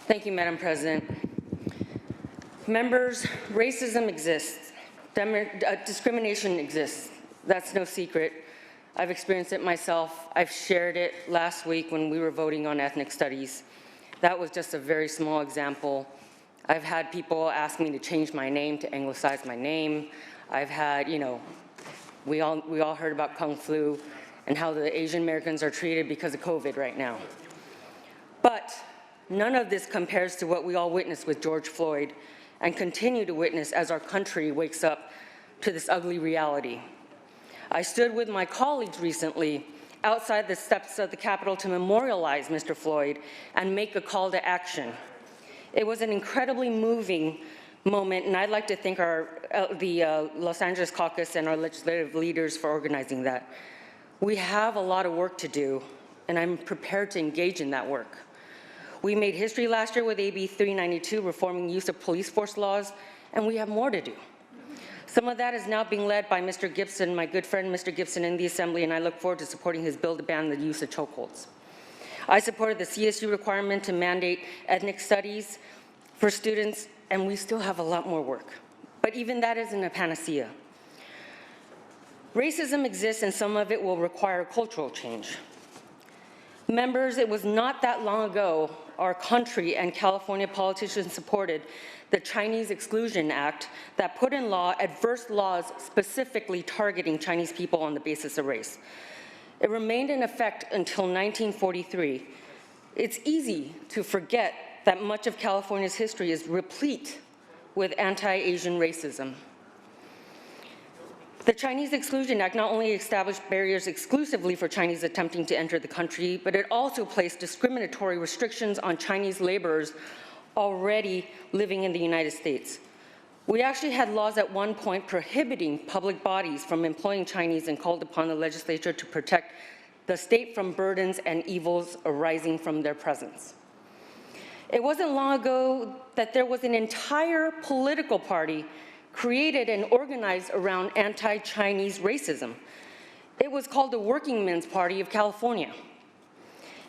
Thank you, Madam President. Members, racism exists. Discrimination exists. That's no secret. I've experienced it myself. I've shared it last week when we were voting on ethnic studies. That was just a very small example. I've had people ask me to change my name, to anglicize my name. I've had, we all heard about Kung Flu and how the Asian Americans are treated because of COVID right now. But none of this compares to what we all witnessed with George Floyd and continue to witness as our country wakes up to this ugly reality. I stood with my colleagues recently outside the steps of the Capitol to memorialize Mr. Floyd and make a call to action. It was an incredibly moving moment, and I'd like to thank the Los Angeles caucus and our legislative leaders for organizing that. We have a lot of work to do, and I'm prepared to engage in that work. We made history last year with AB 392, reforming use of police force laws, and we have more to do. Some of that is now being led by Mr. Gibson, my good friend Mr. Gibson in the Assembly, and I look forward to supporting his bill to ban the use of chokeholds. I supported the CSU requirement to mandate ethnic studies for students, and we still have a lot more work. But even that isn't a panacea. Racism exists, and some of it will require cultural change. Members, it was not that long ago our country and California politicians supported the Chinese Exclusion Act that put in law adverse laws specifically targeting Chinese people on the basis of race. It remained in effect until 1943. It's easy to forget that much of California's history is replete with anti-Asian racism. The Chinese Exclusion Act not only established barriers exclusively for Chinese attempting to enter the country, but it also placed discriminatory restrictions on Chinese laborers already living in the United States. We actually had laws at one point prohibiting public bodies from employing Chinese and called upon the legislature to protect the state from burdens and evils arising from their presence. It wasn't long ago that there was an entire political party created and organized around anti-Chinese racism. It was called the Working Men's Party of California.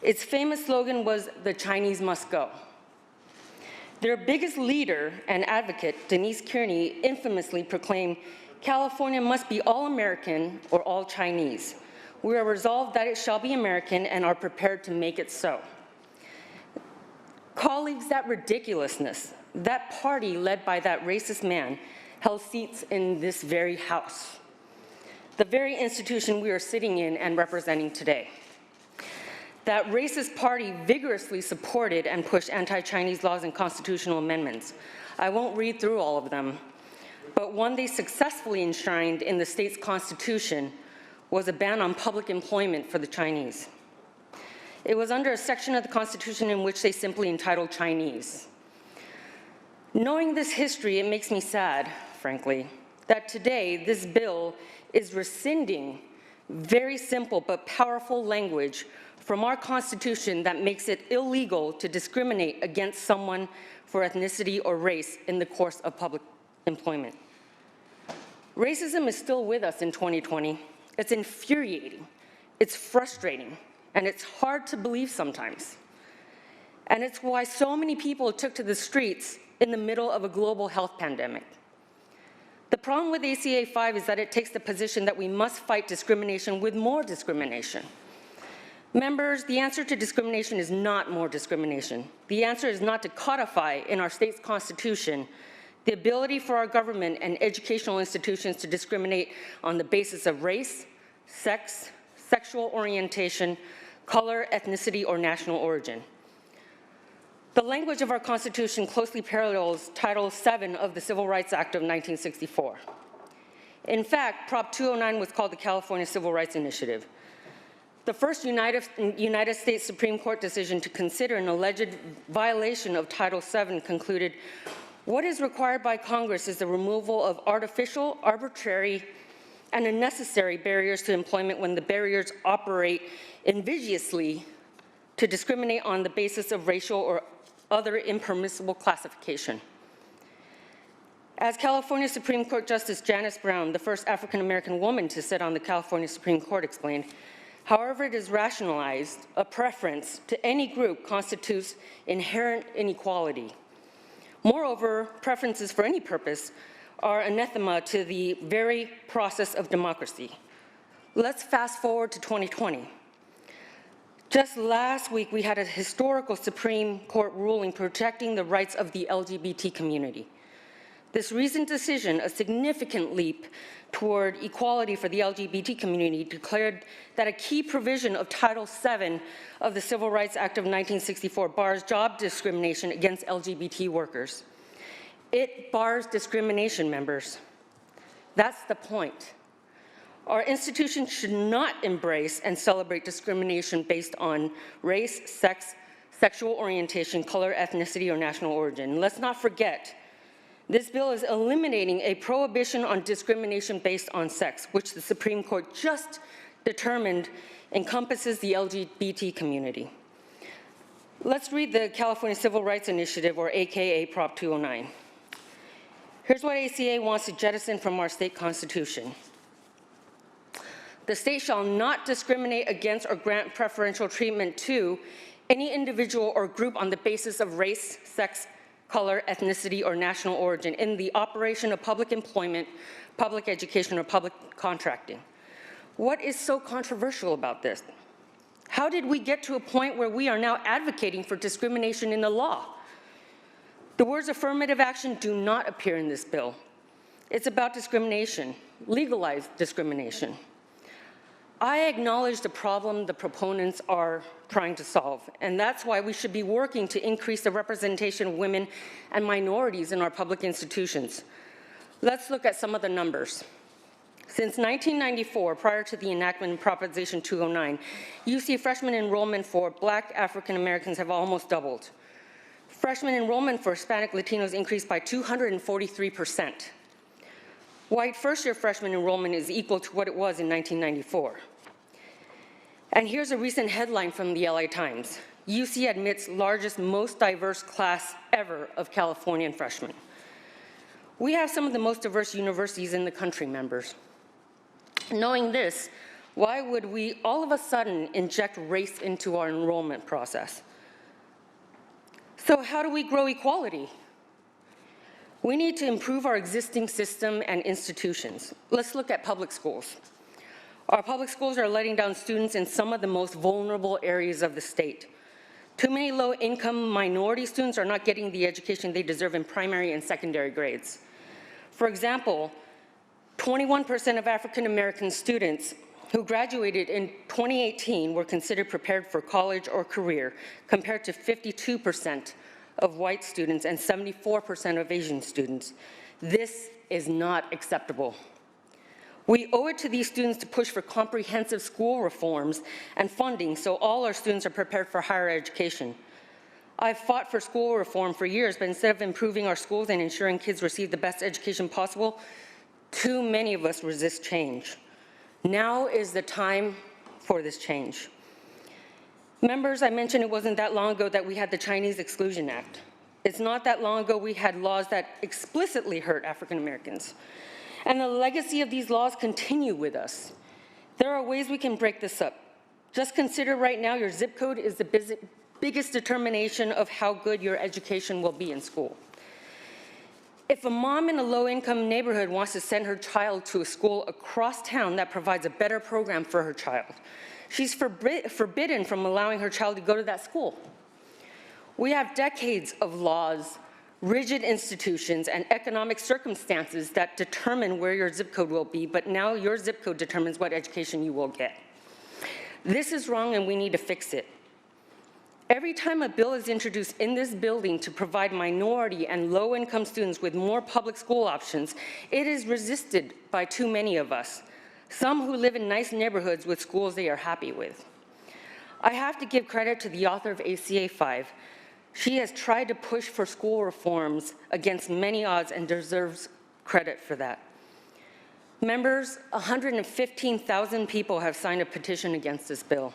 Its famous slogan was, "The Chinese must go." Their biggest leader and advocate, Denise Kearney, infamously proclaimed, "California must be all American or all Chinese. We are resolved that it shall be American and are prepared to make it so." Colleagues, that ridiculousness, that party led by that racist man held seats in this very House, the very institution we are sitting in and representing today. That racist party vigorously supported and pushed anti-Chinese laws and constitutional amendments. I won't read through all of them, but one they successfully enshrined in the state's constitution was a ban on public employment for the Chinese. It was under a section of the Constitution in which they simply entitled Chinese. Knowing this history, it makes me sad, frankly, that today this bill is rescinding very simple but powerful language from our Constitution that makes it illegal to discriminate against someone for ethnicity or race in the course of public employment. Racism is still with us in 2020. It's infuriating, it's frustrating, and it's hard to believe sometimes. And it's why so many people took to the streets in the middle of a global health pandemic. The problem with ACA 5 is that it takes the position that we must fight discrimination with more discrimination. Members, the answer to discrimination is not more discrimination. The answer is not to codify in our state's constitution the ability for our government and educational institutions to discriminate on the basis of race, sex, sexual orientation, color, ethnicity, or national origin. The language of our Constitution closely parallels Title VII of the Civil Rights Act of 1964. In fact, Prop 209 was called the California Civil Rights Initiative. The first United States Supreme Court decision to consider an alleged violation of Title VII concluded, what is required by Congress is the removal of artificial, arbitrary, and unnecessary barriers to employment when the barriers operate invidiously to discriminate on the basis of racial or other impermissible classification. As California Supreme Court Justice Janice Brown, the first African-American woman to sit on the California Supreme Court, explained, However it is rationalized, a preference to any group constitutes inherent inequality. Moreover, preferences for any purpose are anathema to the very process of democracy. Let's fast forward to 2020. Just last week, we had a historical Supreme Court ruling protecting the rights of the LGBT community. This recent decision, a significant leap toward equality for the LGBT community, declared that a key provision of Title VII of the Civil Rights Act of 1964 bars job discrimination against LGBT workers. It bars discrimination, members. That's the point. Our institution should not embrace and celebrate discrimination based on race, sex, sexual orientation, color, ethnicity, or national origin. Let's not forget, this bill is eliminating a prohibition on discrimination based on sex, which the Supreme Court just determined encompasses the LGBT community. Let's read the California Civil Rights Initiative, or AKA Prop 209. Here's what ACA wants to jettison from our state constitution. The state shall not discriminate against or grant preferential treatment to any individual or group on the basis of race, sex, color, ethnicity, or national origin in the operation of public employment, public education, or public contracting. What is so controversial about this? How did we get to a point where we are now advocating for discrimination in the law? The words affirmative action do not appear in this bill. It's about discrimination, legalized discrimination. I acknowledge the problem the proponents are trying to solve, and that's why we should be working to increase the representation of women and minorities in our public institutions. Let's look at some of the numbers. Since 1994, prior to the enactment of Proposition 209, UC freshman enrollment for Black African Americans have almost doubled. Freshman enrollment for Hispanic Latinos increased by 243%. White first-year freshman enrollment is equal to what it was in 1994. And here's a recent headline from the LA Times. UC admits largest, most diverse class ever of Californian freshmen. We have some of the most diverse universities in the country, members. Knowing this, why would we all of a sudden inject race into our enrollment process? So how do we grow equality? We need to improve our existing system and institutions. Let's look at public schools. Our public schools are letting down students in some of the most vulnerable areas of the state. Too many low-income minority students are not getting the education they deserve in primary and secondary grades. For example, 21% of African-American students who graduated in 2018 were considered prepared for college or career, compared to 52% of white students and 74% of Asian students. This is not acceptable. We owe it to these students to push for comprehensive school reforms and funding so all our students are prepared for higher education. I've fought for school reform for years, but instead of improving our schools and ensuring kids receive the best education possible, too many of us resist change. Now is the time for this change. Members, I mentioned it wasn't that long ago that we had the Chinese Exclusion Act. It's not that long ago we had laws that explicitly hurt African Americans. And the legacy of these laws continue with us. There are ways we can break this up. Just consider right now your zip code is the biggest determination of how good your education will be in school. If a mom in a low-income neighborhood wants to send her child to a school across town that provides a better program for her child, she's forbidden from allowing her child to go to that school. We have decades of laws, rigid institutions, and economic circumstances that determine where your zip code will be, but now your zip code determines what education you will get. This is wrong and we need to fix it. Every time a bill is introduced in this building to provide minority and low-income students with more public school options, it is resisted by too many of us, some who live in nice neighborhoods with schools they are happy with. I have to give credit to the author of ACA 5. She has tried to push for school reforms against many odds and deserves credit for that. Members, 115,000 people have signed a petition against this bill.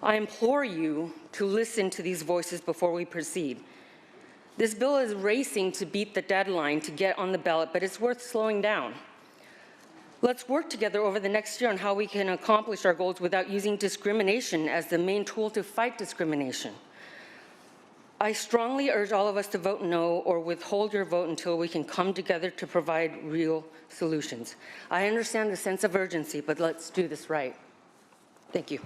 I implore you to listen to these voices before we proceed. This bill is racing to beat the deadline to get on the ballot, but it's worth slowing down. Let's work together over the next year on how we can accomplish our goals without using discrimination as the main tool to fight discrimination. I strongly urge all of us to vote no or withhold your vote until we can come together to provide real solutions. I understand the sense of urgency, but let's do this right. Thank you.